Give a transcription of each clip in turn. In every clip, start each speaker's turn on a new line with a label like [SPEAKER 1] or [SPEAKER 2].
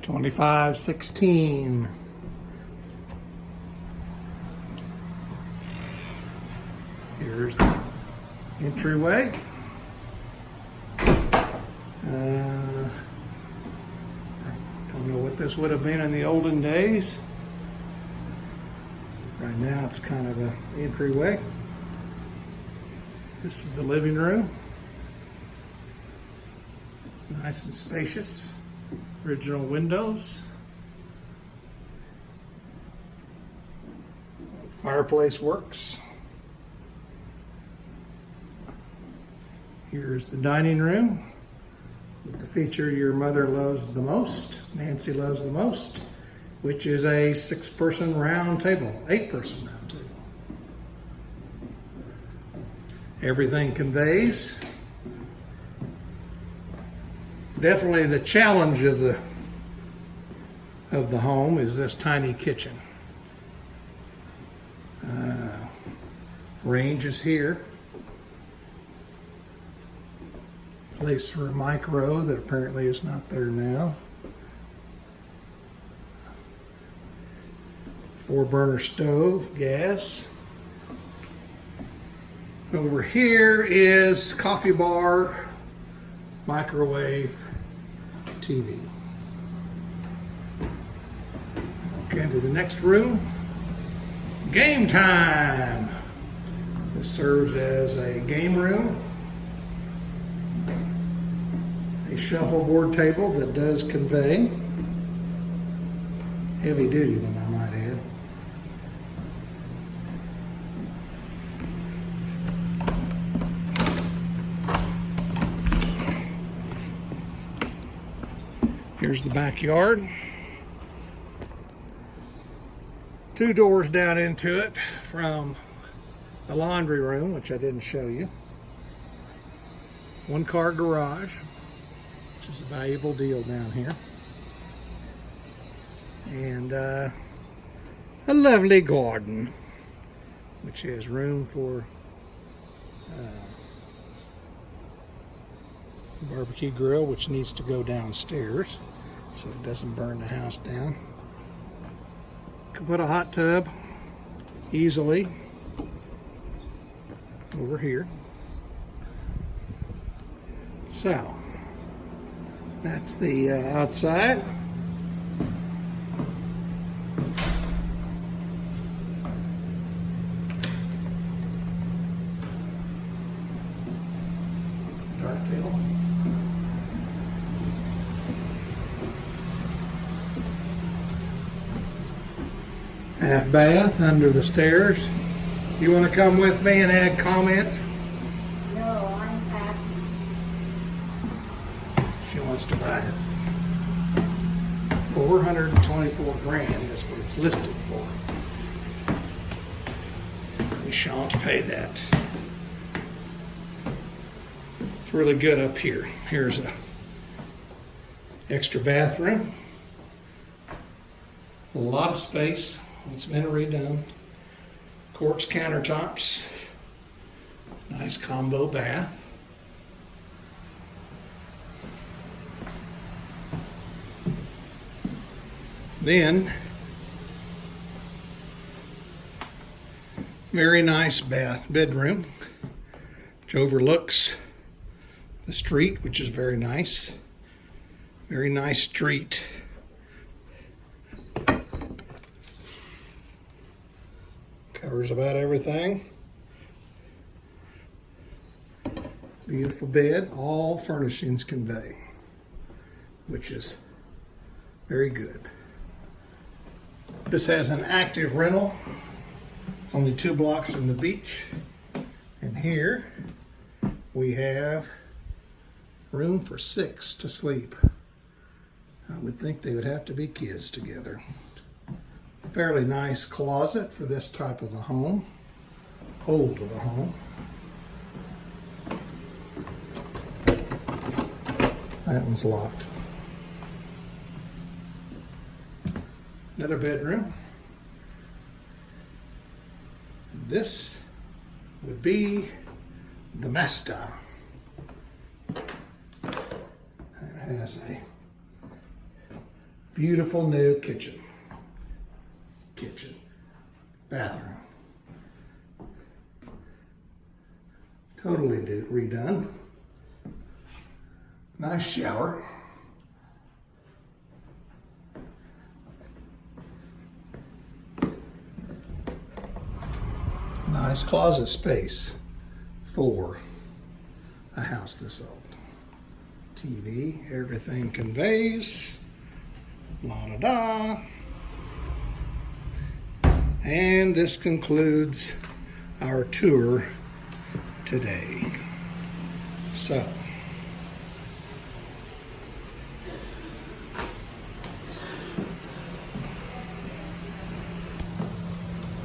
[SPEAKER 1] 2516. Here's the entryway. Don't know what this would have been in the olden days. Right now it's kind of an entryway. This is the living room. Nice and spacious. Original windows. Fireplace works. Here's the dining room with the feature your mother loves the most, Nancy loves the most, which is a 6-person round table, 8-person round table. Everything conveys. Definitely the challenge of the home is this tiny kitchen. Range is here. Place for a micro that apparently is not there now. 4-burner stove, gas. Over here is coffee bar, microwave, TV. Okay, to the next room. Game time! This serves as a game room. A shuffleboard table that does convey. Heavy duty one, I might add. Here's the backyard. 2 doors down into it from the laundry room, which I didn't show you. 1-car garage, which is a valuable deal down here. And a lovely garden, which has room for barbecue grill, which needs to go downstairs so it doesn't burn the house down. Can put a hot tub easily over here. So that's the outside. Dark table. Half bath under the stairs. You want to come with me and add comment?
[SPEAKER 2] No, I'm happy.
[SPEAKER 1] She wants to buy it. 424 grand is what it's listed for. We shan't pay that. It's really good up here. Here's a extra bathroom. A lot of space. It's been redone. Quartz countertops. Nice combo bath. Then, very nice bedroom, which overlooks the street, which is very nice. Very nice street. Covers about everything. Beautiful bed. All furnishings convey, which is very good. This has an active rental. It's only 2 blocks from the beach. And here we have room for 6 to sleep. I would think they would have to be kids together. Fairly nice closet for this type of a home. Old of a home. That one's locked. Another bedroom. This would be the master. It has a Beautiful new kitchen. Bathroom. Totally redone. Nice shower. Nice closet space for a house this old. TV, everything conveys. La da da. And this concludes our tour today. So,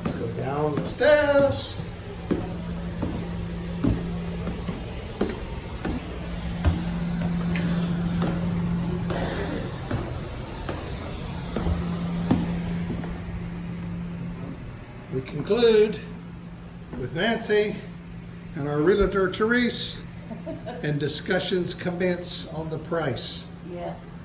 [SPEAKER 1] let's go down the stairs. We conclude with Nancy and our realtor Therese, and discussions commence on the price.
[SPEAKER 2] Yes.